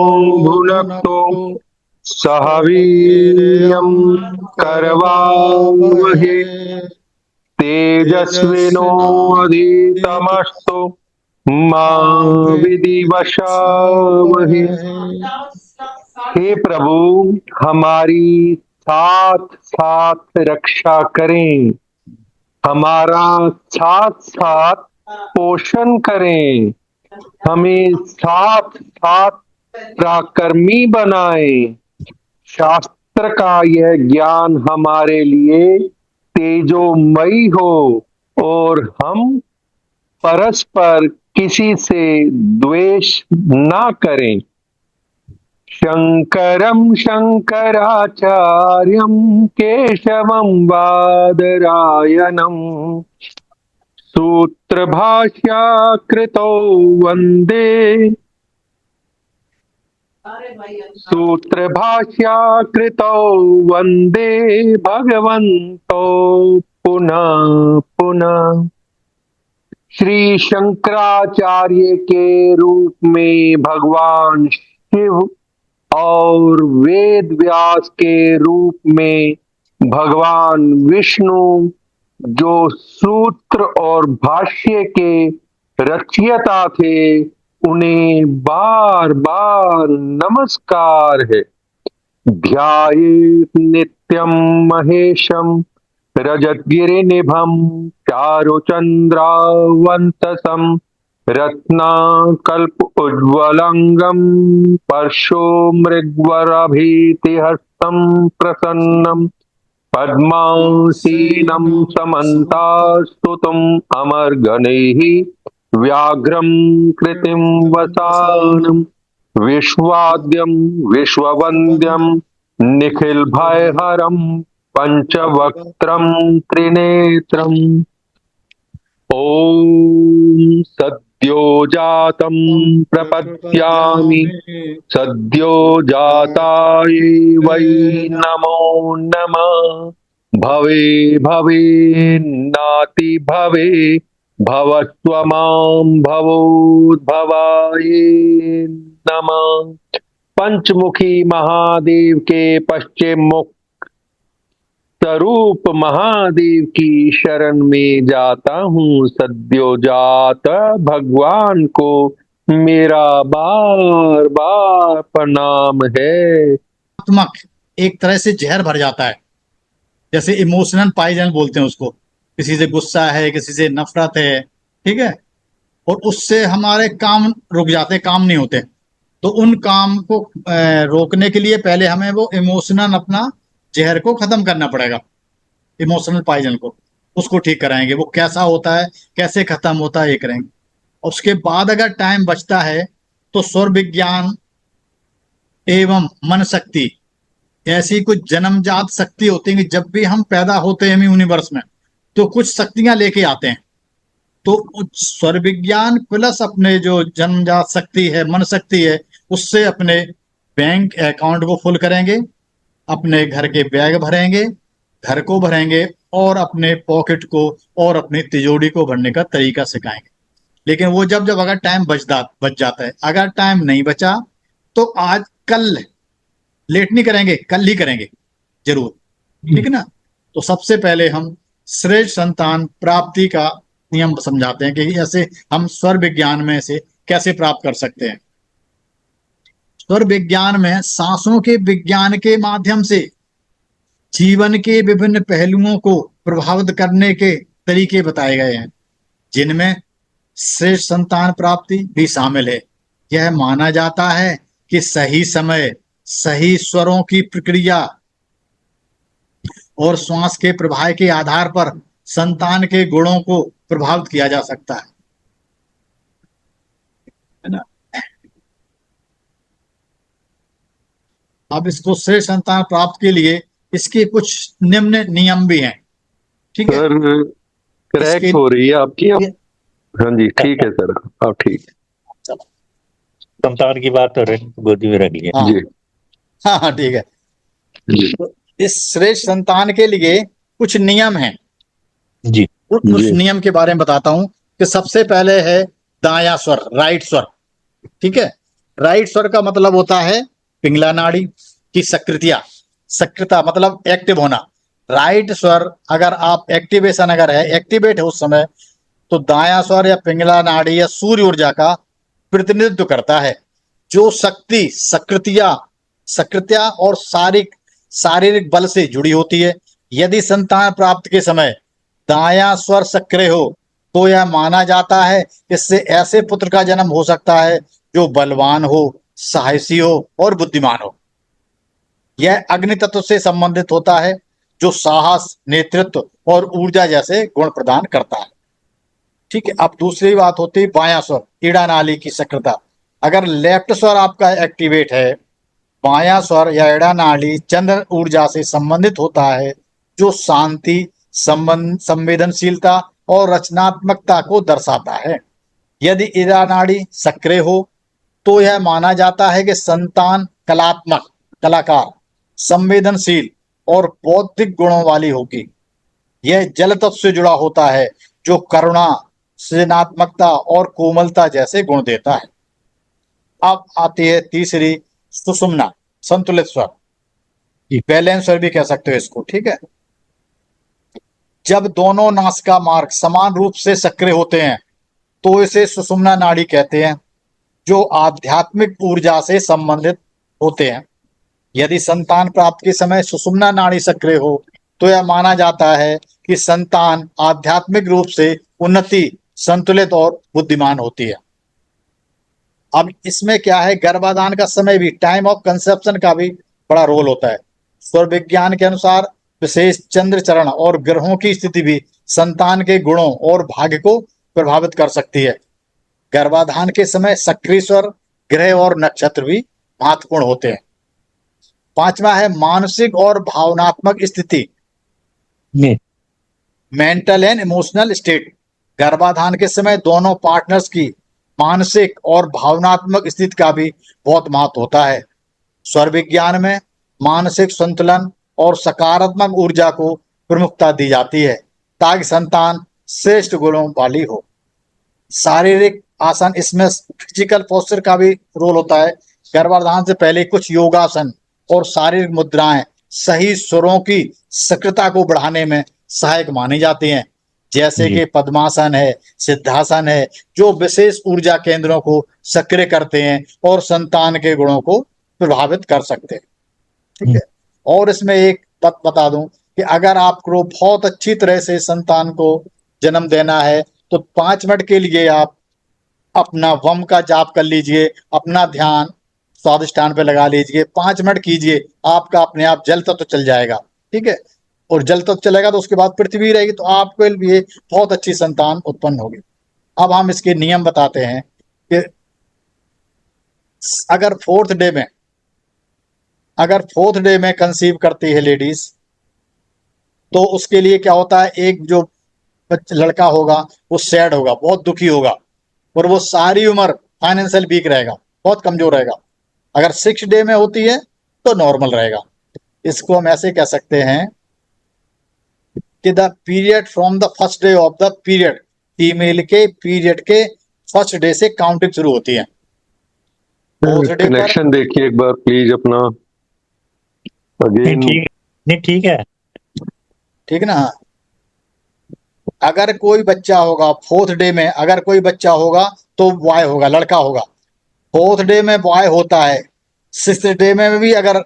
भुनक्तु सह वीर्यं करवावहै तेजस्विनोऽधितमस्तु मा विद्विषावहै। हे प्रभु, हमारी साथ साथ रक्षा करें, हमारा साथ साथ पोषण करें, हमें साथ साथ पराक्रमी बनाए। शास्त्र का यह ज्ञान हमारे लिए तेजोमयी हो और हम परस्पर किसी से द्वेष ना करें। शंकरं शंकराचार्यं केशवं बादरायणं सूत्रभाष्यकृतौ वन्दे सूत्रभाष्यकृतौ वन्दे भगवन्तौ पुनः पुनः। श्री शंकराचार्य के रूप में भगवान शिव और वेद व्यास के रूप में भगवान विष्णु, जो सूत्र और भाष्य के रचयिता थे, उन्हें बार बार नमस्कार है। ध्यायेत् नित्यं महेशं रजतगिरिनिभं चारुचन्द्रावन्तसं रत्नाकल्प उज्ज्वलंगम परशो मृगवरभीतिहस्तं प्रसन्नं पद्मासीनं समन्तास्तुतं अमरगणैः व्याघ्रं कृतिं वसानं विश्वाद्यं विश्ववन्द्यं निखिल भयहरं पंचवक्त्रं त्रिनेत्रम्। ॐ सद्यो जातं प्रपद्यामि सद्यो जाताय वै नमो नमः। भवे भवे नाति भवे भवत्वमां भवोद्भवाय नमः। पंचमुखी महादेव के पश्चिम मुख स्वरूप महादेव की शरण में जाता हूँ। सद्योजात भगवान को मेरा बार बार प्रणाम है। आत्मक एक तरह से जहर भर जाता है, जैसे इमोशनल पॉइजन बोलते हैं उसको। किसी से गुस्सा है, किसी से नफरत है, ठीक है, और उससे हमारे काम रुक जाते, काम नहीं होते। तो उन काम को रोकने के लिए पहले हमें वो इमोशनल अपना जहर को खत्म करना पड़ेगा। इमोशनल पॉइजन को, उसको ठीक कराएंगे। वो कैसा होता है, कैसे खत्म होता है, ये करेंगे। उसके बाद अगर टाइम बचता है तो स्वर विज्ञान एवं मन शक्ति, ऐसी कुछ जन्मजात शक्ति होती है कि जब भी हम पैदा होते हैं यूनिवर्स में, तो कुछ शक्तियां लेके आते हैं। तो स्वर विज्ञान प्लस अपने जो जन्मजात शक्ति है, मन शक्ति है, उससे अपने बैंक अकाउंट को फुल करेंगे, अपने घर के बैग भरेंगे, घर को भरेंगे, और अपने पॉकेट को और अपनी तिजोरी को भरने का तरीका सिखाएंगे। लेकिन वो जब जब अगर टाइम बच जाता है, अगर टाइम नहीं बचा तो आज कल लेट नहीं करेंगे, कल ही करेंगे जरूर, ठीक है ना। तो सबसे पहले हम श्रेष्ठ संतान प्राप्ति का नियम समझाते हैं कि ऐसे हम स्वर विज्ञान में से कैसे प्राप्त कर सकते हैं। स्वर विज्ञान में सांसों के विज्ञान के माध्यम से जीवन के विभिन्न पहलुओं को प्रभावित करने के तरीके बताए गए हैं, जिनमें श्रेष्ठ संतान प्राप्ति भी शामिल है। यह माना जाता है कि सही समय, सही स्वरों की प्रक्रिया और श्वास के प्रवाह के आधार पर संतान के गुणों को प्रभावित किया जा सकता है ना। अब इसको श्रेष्ठ संतान प्राप्त के लिए इसके कुछ निम्न नियम भी हैं, ठीक है। सर क्रैक हो रही है आपकी। हाँ जी, ठीक है सर, अब ठीक। संतान की बात कर रहे हैं, गोदी में रख लिया। जी हाँ हाँ, ठीक है। तो इस श्रेष्ठ संतान के लिए कुछ नियम हैं जी। उस नियम के बारे में बताता हूं कि सबसे पहले है दाया स्वर, राइट स्वर, ठीक है। राइट स्वर का मतलब होता है पिंगला नाड़ी की सक्रियता मतलब एक्टिव होना। राइट स्वर अगर आप एक्टिवेशन अगर है, एक्टिवेट है उस समय, तो दायां स्वर या पिंगला नाड़ी या सूर्य ऊर्जा का प्रतिनिधित्व करता है, जो शक्ति सक्रियता और शारीरिक बल से जुड़ी होती है। यदि संतान प्राप्त के समय दायां स्वर सक्रिय हो तो यह माना जाता है इससे ऐसे पुत्र का जन्म हो सकता है जो बलवान हो, साहसी हो और बुद्धिमान हो। यह अग्नि तत्व से संबंधित होता है, जो साहस, नेतृत्व और ऊर्जा जैसे गुण प्रदान करता है। ठीक है, अब दूसरी बात होती है बायां स्वर, ईड़ा नाली की सक्रियता। अगर लेफ्ट स्वर आपका एक्टिवेट है, बायां स्वर या ईड़ा नाली चंद्र ऊर्जा से संबंधित होता है, जो शांति, संवेदनशीलता और रचनात्मकता को दर्शाता है। यदि ईड़ा नाड़ी सक्रिय हो तो यह माना जाता है कि संतान कलाकार, संवेदनशील और बौद्धिक गुणों वाली होगी। यह जल तत्व से जुड़ा होता है, जो करुणा, सृजनात्मकता और कोमलता जैसे गुण देता है। अब आती है तीसरी, सुषुम्ना, संतुलित स्वर, बैलेंस स्वर भी कह सकते हो इसको। ठीक है, जब दोनों नासिका मार्ग समान रूप से सक्रिय होते हैं तो इसे सुषुम्ना नाड़ी कहते हैं, जो आध्यात्मिक ऊर्जा से संबंधित होते हैं। यदि संतान प्राप्ति के समय सुषुम्ना नाड़ी सक्रिय हो तो यह माना जाता है कि संतान आध्यात्मिक रूप से उन्नति, संतुलित और बुद्धिमान होती है। अब इसमें क्या है, गर्भाधान का समय भी, टाइम ऑफ कंसेप्शन का भी बड़ा रोल होता है। स्वर विज्ञान के अनुसार विशेष चंद्र चरण और ग्रहों की स्थिति भी संतान के गुणों और भाग्य को प्रभावित कर सकती है। गर्भाधान के समय सक्रिय स्वर, ग्रह और नक्षत्र भी महत्वपूर्ण होते हैं। पांचवा है मानसिक और भावनात्मक स्थिति, मेंटल एंड इमोशनल स्टेट। गर्भाधान के समय दोनों पार्टनर्स की मानसिक और भावनात्मक स्थिति का भी बहुत महत्व होता है। स्वर विज्ञान में मानसिक संतुलन और सकारात्मक ऊर्जा को प्रमुखता दी जाती है ताकि संतान श्रेष्ठ गुणों वाली हो। शारीरिक आसन, इसमें फिजिकल पोस्चर का भी रोल होता है। गर्भाधान से पहले कुछ योगासन और शारीरिक मुद्राएं सही स्वरों की सक्रियता को बढ़ाने में सहायक मानी जाती हैं, जैसे कि पद्मासन है, सिद्धासन है, जो विशेष ऊर्जा केंद्रों को सक्रिय करते हैं और संतान के गुणों को प्रभावित कर सकते हैं। ठीक है, और इसमें एक बात बता दूं कि अगर आपको बहुत अच्छी तरह से संतान को जन्म देना है तो 5 मिनट के लिए आप अपना वम का जाप कर लीजिए, अपना ध्यान स्वादिष्ठान पे लगा लीजिए, 5 मिनट कीजिए, आपका अपने आप जल तत्व चल जाएगा। ठीक है, और जल तत्व चलेगा तो उसके बाद पृथ्वी रहेगी, तो आपके लिए बहुत अच्छी संतान उत्पन्न होगी। अब हम इसके नियम बताते हैं कि अगर फोर्थ डे में कंसीव करती है लेडीज, तो उसके लिए क्या होता है, एक जो लड़का होगा वो सैड होगा, बहुत दुखी होगा, और वो सारी उम्र फाइनेंशियल वीक रहेगा, बहुत कमजोर रहेगा। अगर 6 डे में होती है तो नॉर्मल रहेगा। इसको हम ऐसे कह सकते हैं कि the period from the first day of the period, female के पीरियड के फर्स्ट डे से काउंटिंग शुरू होती है। कनेक्शन देखिए एक बार प्लीज अपना अगेन। ठीक है, ठीक ना। अगर कोई बच्चा होगा फोर्थ डे में, अगर कोई बच्चा होगा तो बॉय होगा, लड़का होगा। फोर्थ डे में बॉय होता है, 6th डे में भी अगर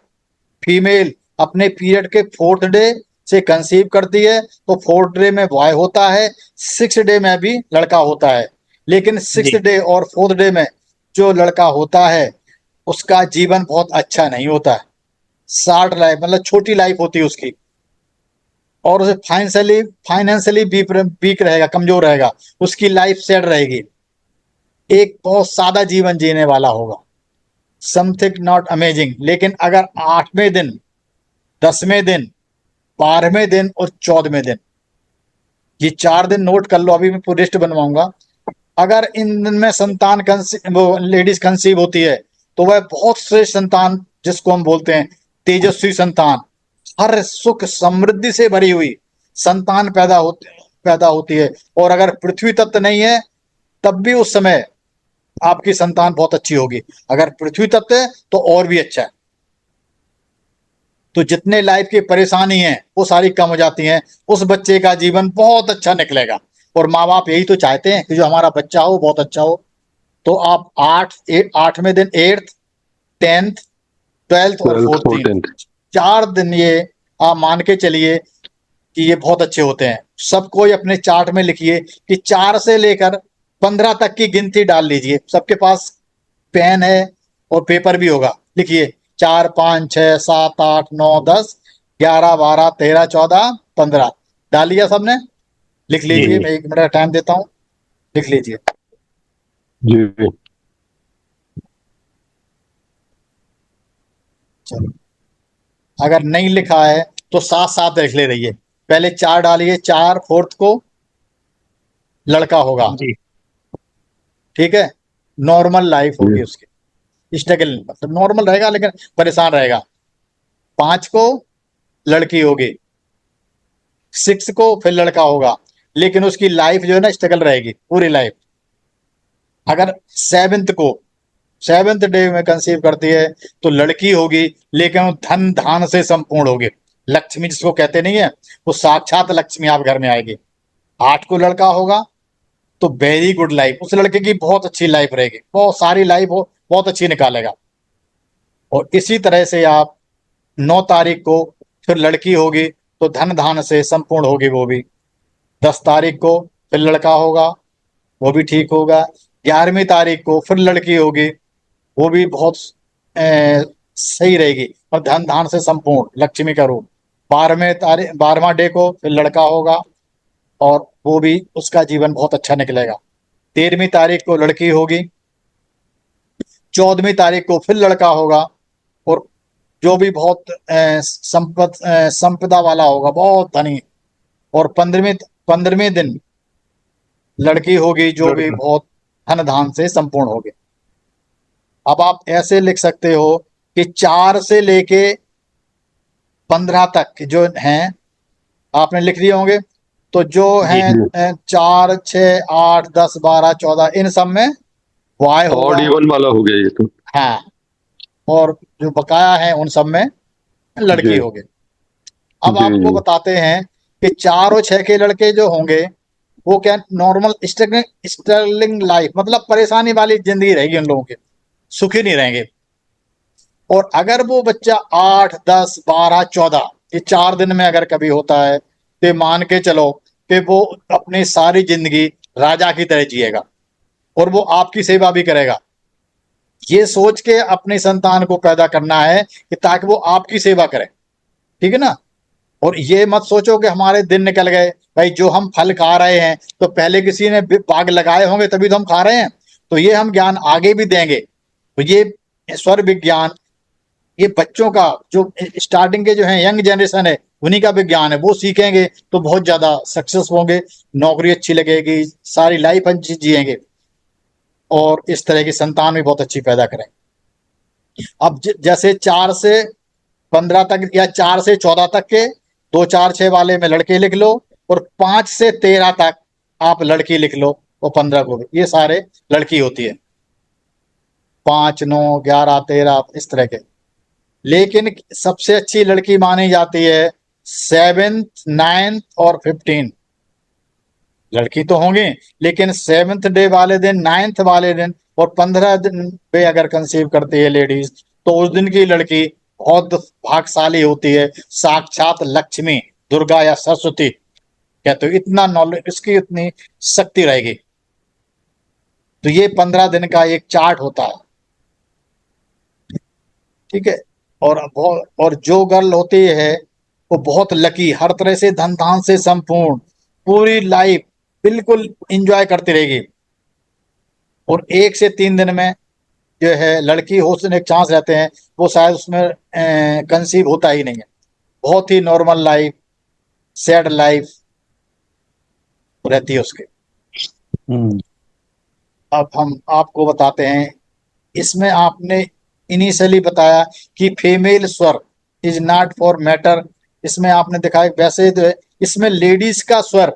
फीमेल अपने पीरियड के 4th डे से कंसीव करती है तो 4th डे में बॉय होता है, 6th डे में भी लड़का होता है। लेकिन 6th डे और 4th डे में जो लड़का होता है उसका जीवन बहुत अच्छा नहीं होता है, शॉर्ट लाइफ, मतलब छोटी लाइफ होती है उसकी, और उसे फाइनेंशियली वीक रहेगा, कमजोर रहेगा, उसकी लाइफ सैड रहेगी, एक बहुत सादा जीवन जीने वाला होगा, समथिंग नॉट अमेजिंग। लेकिन अगर 8वें दिन, 10वें दिन, 12वें दिन और 14वें दिन, ये 4 दिन नोट कर लो, अभी मैं पूरी लिस्ट बनवाऊंगा। अगर इन दिन में संतान लेडीज कंसीव होती है तो वह बहुत श्रेष्ठ संतान, जिसको हम बोलते हैं तेजस्वी संतान, हर सुख समृद्धि से भरी हुई संतान पैदा होती है। और अगर पृथ्वी तत्व नहीं है तब भी उस समय आपकी संतान बहुत अच्छी होगी। अगर पृथ्वी तत्व है तो और भी अच्छा है। तो जितने लाइफ की परेशानी है वो सारी कम हो जाती हैं, उस बच्चे का जीवन बहुत अच्छा निकलेगा। और माँ बाप यही तो चाहते हैं कि जो हमारा बच्चा हो बहुत अच्छा हो। तो आप 8वें दिन 8th 10th 12th और 12th 14th 14th 4 दिन ये आप मान के चलिए कि ये बहुत अच्छे होते हैं। सबको अपने चार्ट में लिखिए कि 4 से लेकर 15 तक की गिनती डाल लीजिए। सबके पास पेन है और पेपर भी होगा। लिखिए 4 5 6 7 8 9 10 11 12 13 14 15 डाल लिया सबने? लिख जी लीजिए, जी मैं 1 मिनट का टाइम देता हूँ, लिख लीजिए। जी। चलो, अगर नहीं लिखा है तो साथ साथ लिख ले रहिए। पहले 4 डालिए। 4 4th को लड़का होगा, जी ठीक है। नॉर्मल लाइफ जी। होगी उसकी, स्ट्रगल मतलब नॉर्मल रहेगा लेकिन परेशान रहेगा। 5 को लड़की होगी, 6 को फिर लड़का होगा, लेकिन उसकी लाइफ जो है ना स्ट्रगल रहेगी पूरी लाइफ। अगर 7th डे में कंसीव करती है तो लड़की होगी, लेकिन वो धन धान से संपूर्ण होगी। लक्ष्मी जिसको कहते नहीं है, वो साक्षात लक्ष्मी आप घर में आएगी। 8 को लड़का होगा तो वेरी गुड लाइफ, उस लड़के की बहुत अच्छी लाइफ रहेगी, बहुत सारी लाइफ हो बहुत अच्छी निकालेगा। और इसी तरह से आप 9 तारीख को फिर लड़की होगी तो धन धान से संपूर्ण होगी वो भी। 10 तारीख को फिर लड़का होगा, वो भी ठीक होगा। 11वीं तारीख को फिर लड़की होगी, वो भी बहुत सही रहेगी और धन धान से संपूर्ण लक्ष्मी का रूप। 12वां डे को फिर लड़का होगा और वो भी उसका जीवन बहुत अच्छा निकलेगा। 13वीं तारीख को लड़की होगी, 14वीं तारीख को फिर लड़का होगा और जो भी बहुत संपदा वाला होगा, बहुत धनी। और 15वें दिन लड़की होगी जो भी लड़का बहुत धन धान से संपूर्ण होगी। अब आप ऐसे लिख सकते हो कि 4 से लेके 15 तक जो हैं आपने लिख दिए होंगे। तो जो जी हैं 4 6 8 10 12 14 इन सब में वाई ऑड होगा। इवन वाला हो गया ये तो। हाँ, और जो बकाया है उन सब में लड़की जी होगी। अब जी आपको जी। बताते हैं कि 4 और 6 के लड़के जो होंगे वो क्या नॉर्मल स्ट्रगलिंग लाइफ, मतलब परेशानी वाली जिंदगी रहेगी उन लोगों की, सुखी नहीं रहेंगे। और अगर वो बच्चा 8 10 12 14 ये 4 दिन में अगर कभी होता है तो मान के चलो कि वो अपनी सारी जिंदगी राजा की तरह जिएगा और वो आपकी सेवा भी करेगा। ये सोच के अपनी संतान को पैदा करना है कि ताकि वो आपकी सेवा करे, ठीक है ना। और ये मत सोचो कि हमारे दिन निकल गए। भाई जो हम फल खा रहे हैं तो पहले किसी ने बाग लगाए होंगे तभी तो हम खा रहे हैं। तो ये हम ज्ञान आगे भी देंगे। तो ये स्वर विज्ञान ये बच्चों का जो स्टार्टिंग के जो है यंग जनरेशन है उन्हीं का विज्ञान है, वो सीखेंगे तो बहुत ज्यादा सक्सेस होंगे, नौकरी अच्छी लगेगी, सारी लाइफ अच्छी जिएंगे और इस तरह की संतान भी बहुत अच्छी पैदा करेंगे। अब जैसे 4 से 15 तक या 4 से 14 तक के 2 4 6 वाले में लड़के लिख लो और 5 से 13 तक आप लड़की लिख लो और 15 को भी, ये सारे लड़की होती है। 5 9 11 13 इस तरह के। लेकिन सबसे अच्छी लड़की मानी जाती है 7th 9th और 15। लड़की तो होंगी लेकिन 7th डे वाले दिन 9th वाले दिन और 15 दिन पे अगर कंसीव करती है लेडीज तो उस दिन की लड़की बहुत भाग्यशाली होती है, साक्षात लक्ष्मी दुर्गा या सरस्वती कहते हो। इतना नॉलेज इसकी इतनी शक्ति रहेगी। तो ये 15 दिन का एक चार्ट होता है, ठीक है। और जो गर्ल होती है वो बहुत लकी, हर तरह से धन धान से संपूर्ण, पूरी लाइफ बिल्कुल एंजॉय करती रहेगी। और 1 से 3 दिन में जो है लड़की होने के चांस रहते हैं, वो शायद उसमें कंसीव होता ही नहीं है। बहुत ही नॉर्मल लाइफ, सैड लाइफ रहती है उसकी। अब हम आपको बताते हैं, इसमें आपने इनिशियली बताया कि फीमेल स्वर इज नॉट फॉर मैटर। इसमें आपने देखा है वैसे तो इसमें लेडीज का स्वर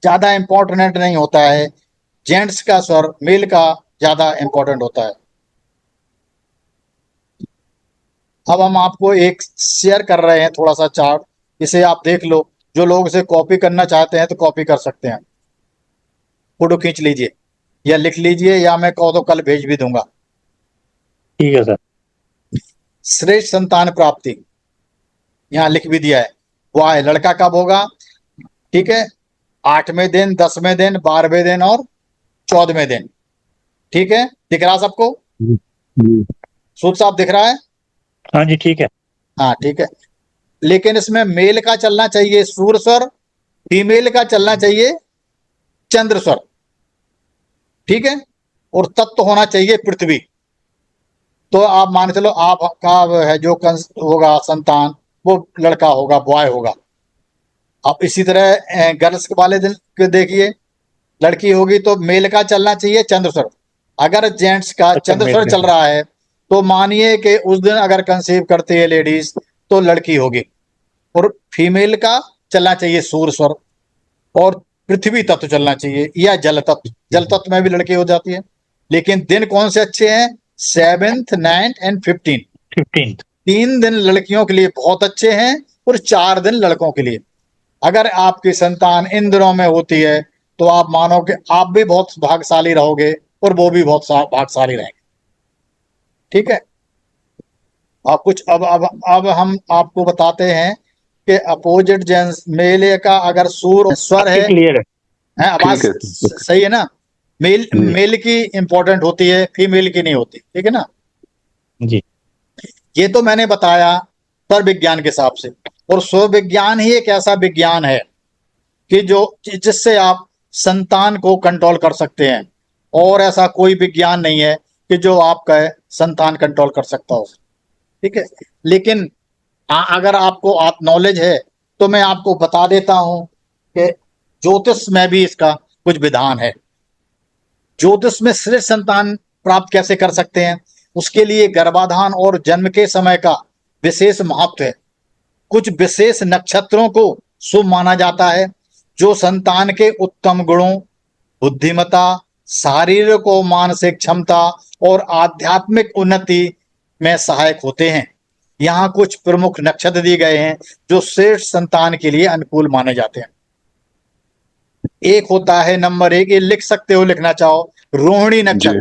ज्यादा इंपॉर्टेंट नहीं होता है, जेंट्स का स्वर मेल का ज्यादा इंपॉर्टेंट होता है। अब हम आपको एक शेयर कर रहे हैं थोड़ा सा चार्ट, इसे आप देख लो। जो लोग इसे कॉपी करना चाहते हैं तो कॉपी कर सकते हैं, फोटो खींच लीजिए या लिख लीजिए, या मैं कहो तो कल भेज भी दूंगा। ठीक है सर। श्रेष्ठ संतान प्राप्ति यहाँ लिख भी दिया है। वाह, लड़का कब होगा? ठीक है, 8वें दिन, 10वें दिन, 12वें दिन और 14वें दिन। ठीक है, दिख रहा सबको? सूद साहब दिख रहा है? हाँ जी ठीक है। हाँ ठीक है। लेकिन इसमें मेल का चलना चाहिए सूर्य स्वर, फीमेल का चलना चाहिए चंद्र स्वर। ठीक है, और तत्व होना चाहिए पृथ्वी। तो आप मान चलो आपका है जो होगा संतान, वो लड़का होगा, बॉय होगा। अब इसी तरह गर्ल्स वाले दिन के देखिए, लड़की होगी तो मेल का चलना चाहिए चंद्र स्वर। अगर जेंट्स का अच्छा, चंद्र मेल स्वर का। चल रहा है तो मानिए कि उस दिन अगर कंसीव करती है लेडीज तो लड़की होगी। और फीमेल का चलना चाहिए सूर्य स्वर, और पृथ्वी तत्व चलना चाहिए या जल तत्व। जल तत्व में भी लड़की हो जाती है। लेकिन दिन कौन से अच्छे हैं? 7th, 9th and 15th। 15th। 3 दिन लड़कियों के लिए बहुत अच्छे हैं और 4 दिन लड़कों के लिए। अगर आपकी संतान इन दिनों में होती है तो आप मानो कि आप भी बहुत भाग्यशाली रहोगे और वो भी बहुत भाग्यशाली रहेंगे। ठीक है। अब कुछ अब हम आपको बताते हैं कि अपोजिट जेंस मेल का अगर सूर्य स्वर है, क्लियर है। आवाज ठीक है। सही है ना? मेल जी। मेल की इंपॉर्टेंट होती है, फीमेल की नहीं होती। ठीक है ना? जी। ये तो मैंने बताया स्वर विज्ञान के हिसाब से। और स्वर विज्ञान ही एक ऐसा विज्ञान है कि जो जिससे आप संतान को कंट्रोल कर सकते हैं, और ऐसा कोई विज्ञान नहीं है कि जो आपका संतान कंट्रोल कर सकता हो। ठीक है। लेकिन अगर आपको नॉलेज है तो मैं आपको बता देता हूं कि ज्योतिष में भी इसका कुछ विधान है। ज्योतिष में श्रेष्ठ संतान प्राप्त कैसे कर सकते हैं, उसके लिए गर्भाधान और जन्म के समय का विशेष महत्व है। कुछ विशेष नक्षत्रों को शुभ माना जाता है जो संतान के उत्तम गुणों, बुद्धिमत्ता, शारीरिक और मानसिक क्षमता और आध्यात्मिक उन्नति में सहायक होते हैं। यहाँ कुछ प्रमुख नक्षत्र दिए गए हैं जो श्रेष्ठ संतान के लिए अनुकूल माने जाते हैं। एक होता है नंबर 1, ये लिख सकते हो, लिखना चाहो, रोहिणी नक्षत्र।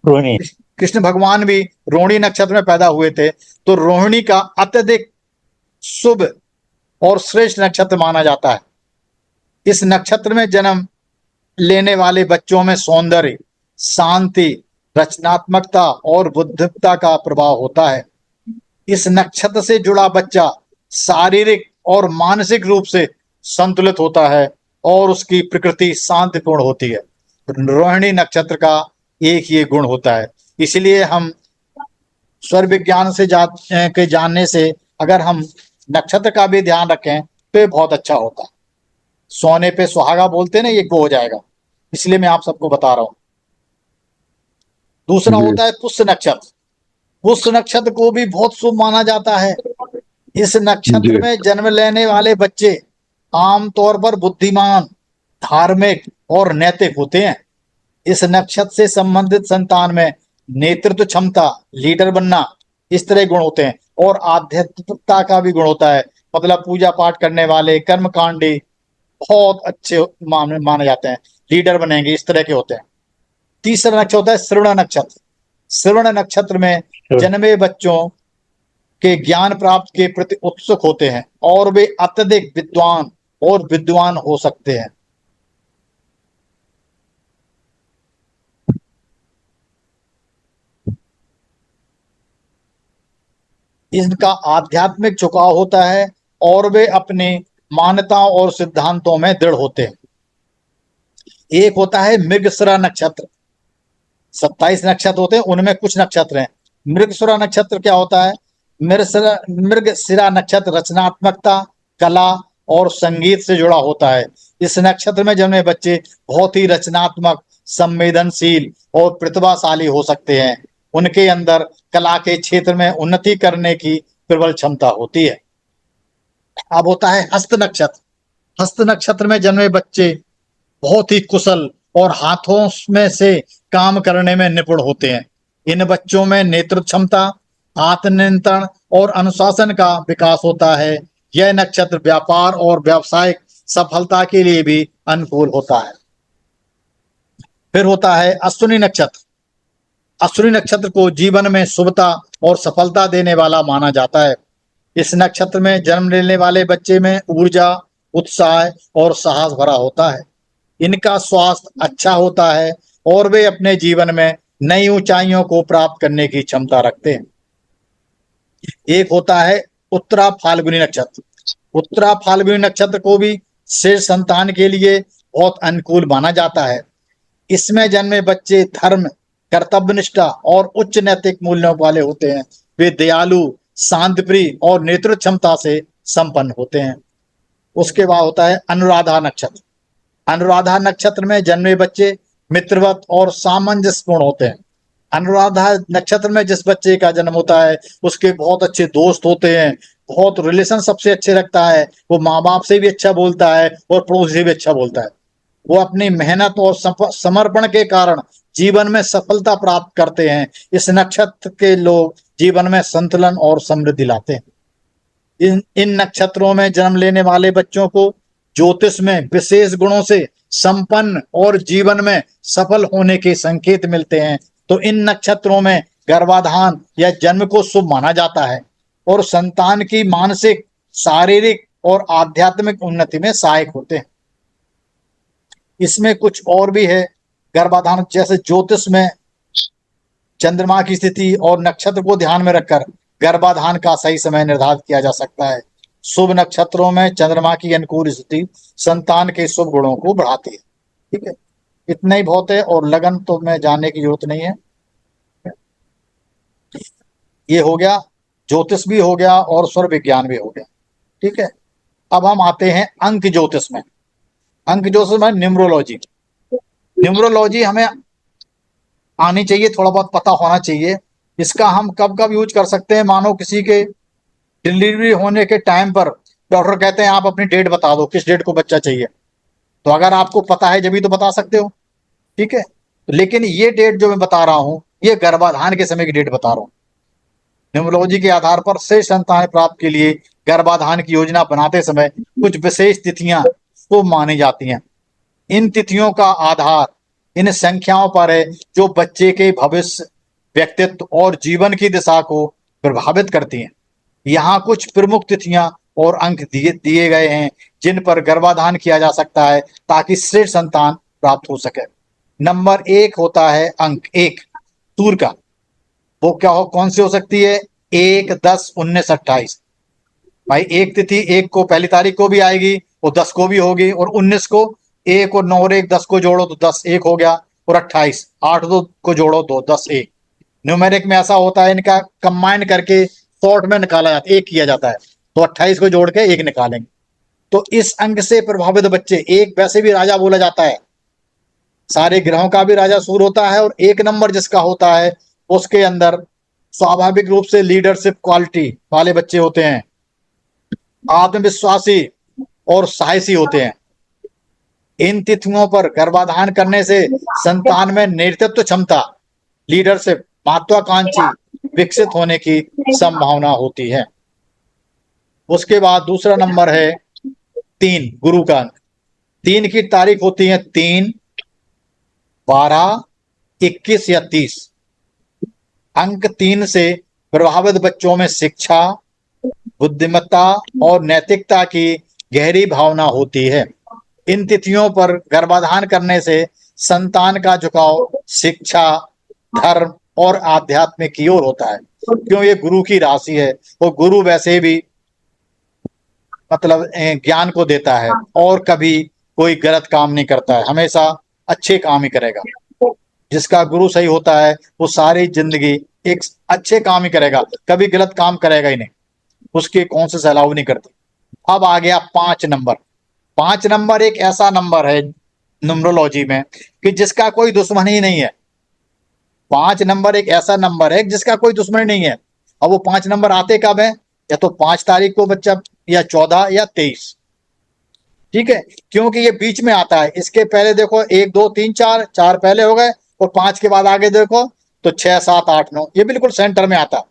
रोहिणी। कृष्ण भगवान भी रोहिणी नक्षत्र में पैदा हुए थे, तो रोहिणी का अत्यधिक शुभ और श्रेष्ठ नक्षत्र माना जाता है। इस नक्षत्र में जन्म लेने वाले बच्चों में सौंदर्य, शांति, रचनात्मकता और बुद्धिमत्ता का प्रभाव होता है। इस नक्षत्र से जुड़ा बच्चा शारीरिक और मानसिक रूप से संतुलित होता है और उसकी प्रकृति शांतिपूर्ण होती है। रोहिणी नक्षत्र का एक ये गुण होता है। इसलिए हम स्वर विज्ञान से के जानने से अगर हम नक्षत्र का भी ध्यान रखें तो ये बहुत अच्छा होता है। सोने पे सुहागा बोलते हैं ना, ये वो हो जाएगा। इसलिए मैं आप सबको बता रहा हूं। दूसरा जी। होता है पुष्य नक्षत्र। पुष्य नक्षत्र को भी बहुत शुभ माना जाता है। इस नक्षत्र जी। में जन्म लेने वाले बच्चे आमतौर पर बुद्धिमान, धार्मिक और नैतिक होते हैं। इस नक्षत्र से संबंधित संतान में नेतृत्व क्षमता, लीडर बनना, इस तरह गुण होते हैं। और आध्यात्मिकता का भी गुण होता है, मतलब पूजा पाठ करने वाले, कर्मकांडी बहुत अच्छे माने जाते हैं, लीडर बनेंगे, इस तरह के होते हैं। तीसरा नक्षत्र होता है श्रवण नक्षत्र। श्रवण नक्षत्र में जन्मे बच्चों के ज्ञान प्राप्त के प्रति उत्सुक होते हैं और वे अत्यधिक विद्वान और विद्वान हो सकते हैं। इनका आध्यात्मिक झुकाव होता है और वे अपनी मान्यताओं और सिद्धांतों में दृढ़ होते हैं। एक होता है मृगशिरा नक्षत्र। 27 नक्षत्र होते हैं, उनमें कुछ नक्षत्र हैं। मृगशिरा नक्षत्र क्या होता है? मृगशिरा नक्षत्र रचनात्मकता, कला और संगीत से जुड़ा होता है। इस नक्षत्र में जन्मे बच्चे बहुत ही रचनात्मक, संवेदनशील और प्रतिभाशाली हो सकते हैं। उनके अंदर कला के क्षेत्र में उन्नति करने की प्रबल क्षमता होती है। अब होता है हस्त नक्षत्र। हस्त नक्षत्र में जन्मे बच्चे बहुत ही कुशल और हाथों में से काम करने में निपुण होते हैं। इन बच्चों में नेतृत्व क्षमता, आत्मनियंत्रण और अनुशासन का विकास होता है। यह नक्षत्र व्यापार और व्यावसायिक सफलता के लिए भी अनुकूल होता है। फिर होता है अश्विनी नक्षत्र। अश्विनी नक्षत्र को जीवन में शुभता और सफलता देने वाला माना जाता है। इस नक्षत्र में जन्म लेने वाले बच्चे में ऊर्जा, उत्साह और साहस भरा होता है। इनका स्वास्थ्य अच्छा होता है और वे अपने जीवन में नई ऊंचाइयों को प्राप्त करने की क्षमता रखते हैं। एक होता है उत्तरा फाल्गुनी नक्षत्र। उत्तरा फाल्गुनी नक्षत्र को भी शेष संतान के लिए बहुत अनुकूल माना जाता है। इसमें जन्मे बच्चे धर्म, कर्तव्यनिष्ठा और उच्च नैतिक मूल्यों वाले होते हैं। वे दयालु, शांतिप्रिय और नेतृत्व क्षमता से संपन्न होते हैं। उसके बाद होता है अनुराधा नक्षत्र। अनुराधा नक्षत्र में जन्मे बच्चे मित्रवत और सामंजस्यपूर्ण होते हैं। अनुराधा नक्षत्र में जिस बच्चे का जन्म होता है उसके बहुत अच्छे दोस्त होते हैं, बहुत रिलेशन सबसे अच्छे रखता है, वो माँ बाप से भी अच्छा बोलता है और पड़ोसी से भी अच्छा बोलता है। वो अपनी मेहनत और समर्पण के कारण जीवन में सफलता प्राप्त करते हैं। इस नक्षत्र के लोग जीवन में संतुलन और समृद्धि लाते हैं। इन नक्षत्रों में जन्म लेने वाले बच्चों को ज्योतिष में विशेष गुणों से संपन्न और जीवन में सफल होने के संकेत मिलते हैं। तो इन नक्षत्रों में गर्भाधान या जन्म को शुभ माना जाता है और संतान की मानसिक, शारीरिक और आध्यात्मिक उन्नति में सहायक होते हैं। इसमें कुछ और भी है गर्भाधान, जैसे ज्योतिष में चंद्रमा की स्थिति और नक्षत्र को ध्यान में रखकर गर्भाधान का सही समय निर्धारित किया जा सकता है। शुभ नक्षत्रों में चंद्रमा की अनुकूल स्थिति संतान के शुभ गुणों को बढ़ाती है। ठीक है, इतना ही बहुत है और लगन तो में जाने की जरूरत नहीं है। ये हो गया, ज्योतिष भी हो गया और स्वर विज्ञान भी हो गया। ठीक है, अब हम आते हैं अंक ज्योतिष में। अंक ज्योतिष में न्यूमरोलॉजी। न्यूमरोलॉजी हमें आनी चाहिए, थोड़ा बहुत पता होना चाहिए। इसका हम कब कब यूज कर सकते हैं, मानो किसी के डिलीवरी होने के टाइम पर डॉक्टर कहते हैं आप अपनी डेट बता दो, किस डेट को बच्चा चाहिए। तो अगर आपको पता है जब ही तो बता सकते हो। ठीक है, लेकिन ये डेट जो मैं बता रहा हूं ये गर्भाधान के समय की डेट बता रहा हूं। न्यूमरोलॉजी के आधार पर शेष संतान प्राप्त के लिए गर्भाधान की योजना बनाते समय कुछ विशेष तिथियां को मानी जाती हैं। इन तिथियों का आधार इन संख्याओं पर है जो बच्चे के भविष्य, व्यक्तित्व और जीवन की दिशा को प्रभावित करती हैं। यहाँ कुछ प्रमुख तिथियां और अंक दिए गए हैं जिन पर गर्भाधान किया जा सकता है ताकि श्रेष्ठ संतान प्राप्त हो सके। नंबर 1 होता है अंक 1 सूर्य का। वो क्या हो, कौन सी हो सकती है? 1, 10, 19, 28। भाई एक तिथि 1 को पहली तारीख को भी आएगी और 10 को भी होगी, और 19 को 1 और 9 और 1 10 को जोड़ो तो 10 1 हो गया, और 28 8 2 को जोड़ो तो 10 1। न्यूमेरिक में ऐसा होता है, इनका कंबाइन करके शॉर्ट में निकाला जाता है, 1 किया जाता है, तो 28 को जोड़ के 1 निकालेंगे। तो इस अंक से प्रभावित बच्चे, एक वैसे भी राजा बोला जाता है, सारे ग्रहों का भी राजा सूर्य होता है, और 1 नंबर जिसका होता है उसके अंदर स्वाभाविक रूप से लीडरशिप क्वालिटी वाले बच्चे होते हैं, आत्मविश्वासी और साहसी होते हैं। इन तिथियों पर गर्भाधान करने से संतान में नेतृत्व क्षमता, लीडरशिप, महत्वाकांक्षी विकसित होने की संभावना होती है। उसके बाद दूसरा नंबर है 3, गुरु का अंक। 3 की तारीख होती है 3, 12, 21 या 30। अंक 3 से प्रभावित बच्चों में शिक्षा, बुद्धिमत्ता और नैतिकता की गहरी भावना होती है। इन तिथियों पर गर्भाधान करने से संतान का झुकाव शिक्षा, धर्म और आध्यात्म की ओर होता है, क्यों ये गुरु की राशि है। वो गुरु वैसे भी मतलब ज्ञान को देता है और कभी कोई गलत काम नहीं करता है, हमेशा अच्छे काम ही करेगा। जिसका गुरु सही होता है वो सारी जिंदगी एक अच्छे काम ही करेगा, कभी गलत काम करेगा ही नहीं, उसकी कौन से सलाह नहीं करती। अब आ गया 5 नंबर। 5 नंबर एक ऐसा नंबर है न्यूमरोलॉजी में कि जिसका कोई दुश्मन ही नहीं है। 5 नंबर एक ऐसा नंबर है जिसका कोई दुश्मन नहीं है। अब वो 5 नंबर आते कब है? या तो 5 तारीख को बच्चा, या 14 या 23। ठीक है, क्योंकि ये बीच में आता है। इसके पहले देखो 1 2 3 4 पहले हो गए और 5 के बाद आगे देखो तो 6, 7, 8, 9 ये बिल्कुल सेंटर में आता है।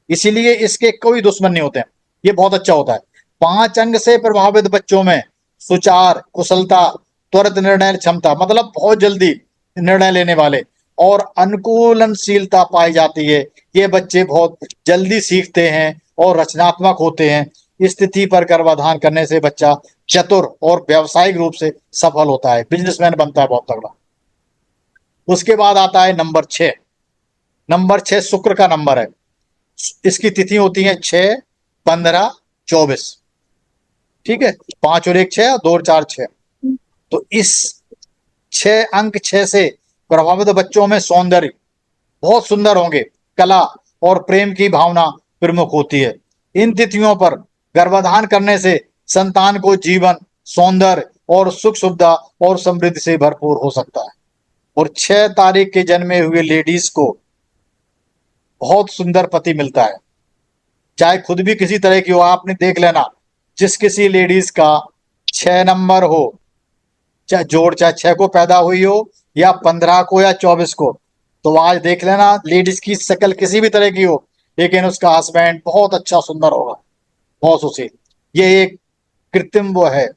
इसीलिए इसके कोई दुश्मन नहीं होते हैं, ये बहुत अच्छा होता है। 5 अंक से प्रभावित बच्चों में सुचार, कुशलता, त्वरित निर्णय क्षमता, मतलब बहुत जल्दी निर्णय लेने वाले, और अनुकूलनशीलता पाई जाती है। ये बच्चे बहुत जल्दी सीखते हैं और रचनात्मक होते हैं। स्थिति पर गर्भाधान करने से बच्चा चतुर और व्यावसायिक रूप से सफल होता है, बिजनेसमैन बनता है बहुत तगड़ा। उसके बाद आता है नंबर 6। नंबर 6 शुक्र का नंबर है। इसकी तिथि होती है 6, 15, 24। ठीक है, 5 और 1 6, 2 और 4 6। तो इस 6 अंक 6 से प्रभावित बच्चों में सौंदर्य बहुत सुंदर होंगे, कला और प्रेम की भावना प्रमुख होती है। इन तिथियों पर गर्भाधान करने से संतान को जीवन, सौंदर्य और सुख सुविधा और समृद्धि से भरपूर हो सकता है। और 6 तारीख के जन्मे हुए लेडीज को बहुत सुंदर पति मिलता है, चाहे खुद भी किसी तरह की हो। आपने देख लेना, जिस किसी लेडीज का 6 नंबर हो, चाहे 6 को पैदा हुई हो या 15 को या 24 को, तो आज देख लेना लेडीज की शक्ल किसी भी तरह की हो, लेकिन उसका हस्बैंड बहुत अच्छा सुंदर होगा, बहुत उसे। ये एक कृत्रिम वो है,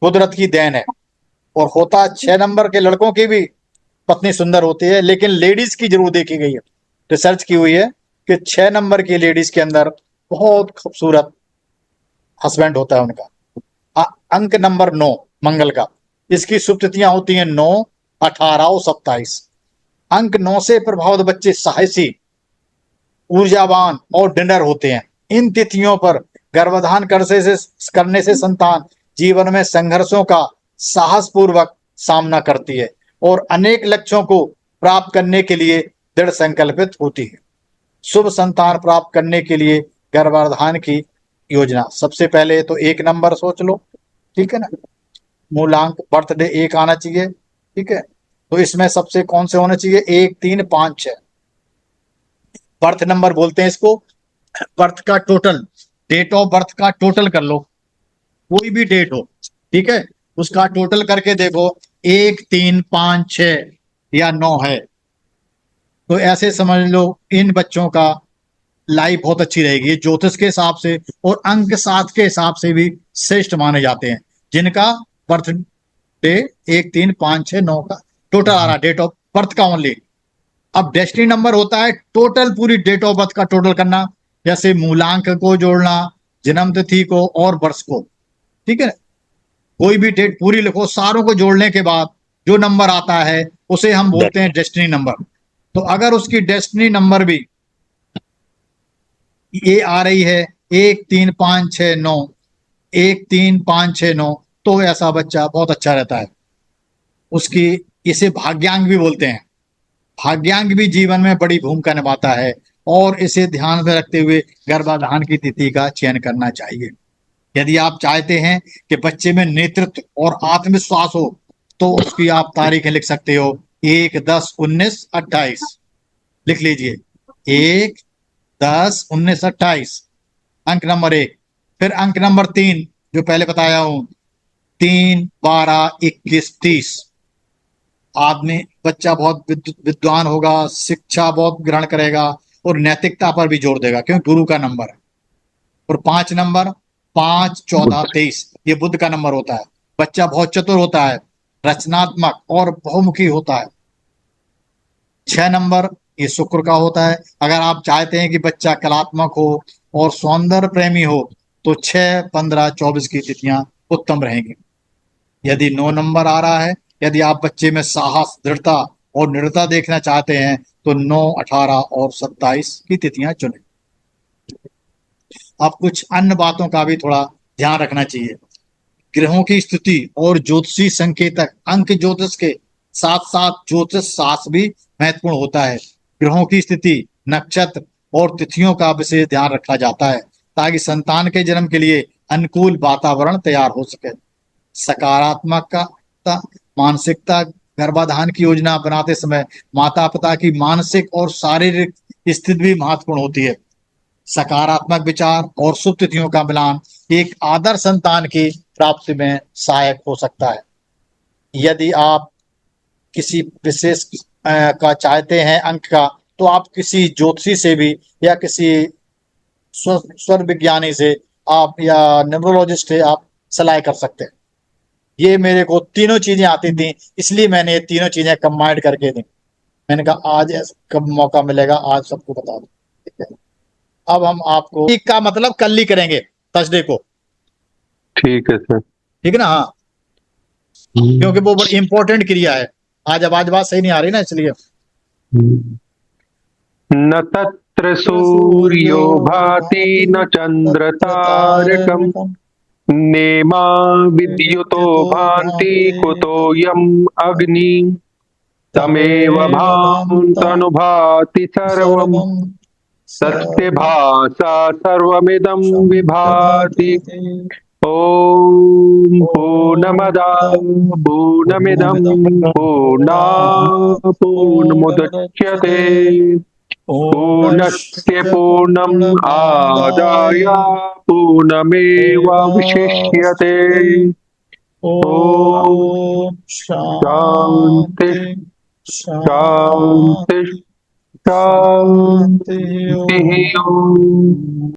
कुदरत की देन है। और होता 6 नंबर के लड़कों की भी पत्नी सुंदर होती है, लेकिन लेडीज की जरूर देखी गई है, रिसर्च की हुई है कि 6 नंबर की लेडीज के अंदर बहुत खूबसूरत हस्बैंड होता है उनका। अंक नंबर 9 मंगल का, इसकी शुभ तिथियां होती हैं 9, 18 और 27। अंक 9 से प्रभावित बच्चे साहसी, ऊर्जावान और डिनर होते हैं। इन तिथियों पर गर्भाधान करने से संतान जीवन में संघर्षों का साहसपूर्वक सामना करती है और अनेक लक्ष्यों को प्राप्त करने के लिए दृढ़ संकल्पित होती है। शुभ संतान प्राप्त करने के लिए गर्भाधान की योजना, सबसे पहले तो 1 नंबर सोच लो, ठीक है ना। मूलांक बर्थडे 1 आना चाहिए, ठीक है। तो इसमें सबसे कौन से होने चाहिए? 1, 3, 5, 6 बर्थ नंबर बोलते हैं इसको। बर्थ का टोटल, डेट ऑफ बर्थ का टोटल कर लो, कोई भी डेट हो, ठीक है, उसका टोटल करके देखो 1, 3, 5, 6 या 9 है, तो ऐसे समझ लो इन बच्चों का लाइफ बहुत अच्छी रहेगी। ज्योतिष के हिसाब से और अंक 7 के हिसाब से भी श्रेष्ठ माने जाते हैं, जिनका बर्थ डे 1, 3, 5, 6, 9 का टोटल आ रहा, डेट ऑफ बर्थ का ओनली। अब डेस्टिनी नंबर होता है टोटल पूरी डेट ऑफ बर्थ का टोटल करना, जैसे मूलांक को जोड़ना, जन्म तिथि को और वर्ष को, ठीक है। कोई भी डेट पूरी लिखो, सारों को जोड़ने के बाद जो नंबर आता है उसे हम बोलते हैं डेस्टिनी नंबर। तो अगर उसकी डेस्टिनी नंबर भी ये आ रही है 1, 3, 5, 6, 9, 1, 3, 5, 6, 9, तो ऐसा बच्चा बहुत अच्छा रहता है। उसकी इसे भाग्यांक भी बोलते हैं। भाग्यांक भी जीवन में बड़ी भूमिका निभाता है और इसे ध्यान में रखते हुए गर्भाधान की तिथि का चयन करना चाहिए। यदि आप चाहते हैं कि बच्चे में नेतृत्व और आत्मविश्वास हो, तो उसकी आप तारीखें लिख सकते हो 1, 10, 19, 28 लिख लीजिए। 1, 10, 19, 28 अंक नंबर 1। फिर अंक नंबर 3 जो पहले बताया हूं, 3, 12, 21, 30। आदमी बच्चा बहुत विद्वान होगा, शिक्षा बहुत ग्रहण करेगा और नैतिकता पर भी जोर देगा, क्योंकि गुरु का नंबर है। और 5 नंबर, 5, 14, 23 ये बुध का नंबर होता है। बच्चा बहुत चतुर होता है, रचनात्मक और बहुमुखी होता है। 6 नंबर ये शुक्र का होता है। अगर आप चाहते हैं कि बच्चा कलात्मक हो और सौंदर्य प्रेमी हो, तो 6, 15, 24 की तिथियां उत्तम रहेंगी। यदि 9 नंबर आ रहा है, यदि आप बच्चे में साहस, दृढ़ता और निडरता देखना चाहते हैं, तो 9, 18 और 27 की तिथियां चुनें। अब कुछ अन्य बातों का भी थोड़ा ध्यान रखना चाहिए। ग्रहों की स्थिति और ज्योतिषी संकेतक, अंक ज्योतिष के साथ साथ ज्योतिष शास्त्र भी महत्वपूर्ण होता है। ग्रहों की स्थिति, नक्षत्र और तिथियों का विशेष ध्यान रखा जाता है, ताकि संतान के जन्म के लिए अनुकूल वातावरण तैयार हो सके। सकारात्मकता, मानसिकता, गर्भाधान की योजना बनाते समय माता पिता की मानसिक और शारीरिक स्थिति भी महत्वपूर्ण होती है। सकारात्मक विचार और शुभ तिथियों का मिलान एक आदर्श संतान की प्राप्ति में सहायक हो सकता है। यदि आप किसी विशेष का चाहते हैं अंक का, तो आप किसी ज्योतिषी से भी या किसी स्वर विज्ञानी से आप या न्यूमरोलॉजिस्ट से आप सलाह कर सकते हैं। ये मेरे को तीनों चीजें आती थी, इसलिए मैंने ये तीनों चीजें कंबाइंड करके दी। मैंने कहा आज कब मौका मिलेगा आज सबको बता दो, ठीक है। अब हम आपको का मतलब कल ही करेंगे, थर्सडे को, ठीक है सर। ठीक है ना। हाँ, क्योंकि वो बड़ी इंपॉर्टेंट क्रिया है। आज आवाज बात सही नहीं आ रही ना, इसलिए। न तत्र सूर्यो भाति न चंद्र तारकम् नेमा विद्युतो भान्ति कुतोऽयम् अग्नि तमेव भान्तनुभाति सर्वम् तस्य भासा सर्वमिदं विभाति। ॐ पूर्णमदः पूर्णमिदं पूर्णात् पूर्णमुदच्यते पूर्णस्य पूर्णम् आदाय पूर्णमेवावशिष्यते। ओम शांति शांति शांति शांति। शांति। ओम।